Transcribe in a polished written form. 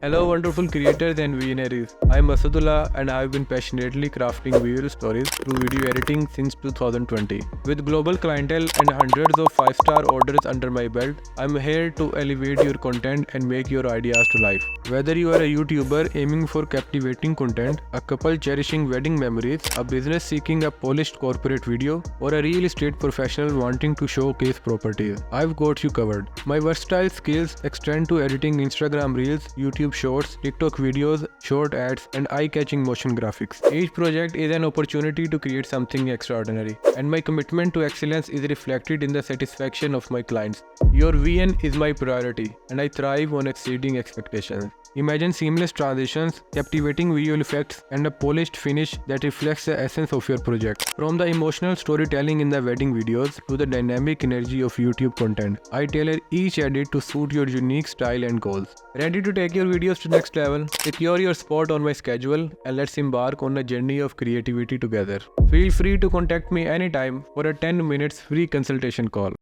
Hello, wonderful creators and visionaries. I'm Asadullah and I've been passionately crafting visual stories through video editing since 2020. With global clientele and hundreds of 5-star orders under my belt, I'm here to elevate your content and make your ideas to life. Whether you are a YouTuber aiming for captivating content, a couple cherishing wedding memories, a business seeking a polished corporate video, or a real estate professional wanting to showcase properties, I've got you covered. My versatile skills extend to editing Instagram Reels, YouTube Shorts, TikTok videos, short ads, and eye-catching motion graphics. Each project is an opportunity to create something extraordinary, and my commitment to excellence is reflected in the satisfaction of my clients. Your VN is my priority, and I thrive on exceeding expectations. Imagine seamless transitions, captivating visual effects, and a polished finish that reflects the essence of your project. From the emotional storytelling in the wedding videos to the dynamic energy of YouTube content, I tailor each edit to suit your unique style and goals. Ready to take your videos to next level? Secure your spot on my schedule and let's embark on a journey of creativity together. Feel free to contact me anytime for a 10 minutes free consultation call.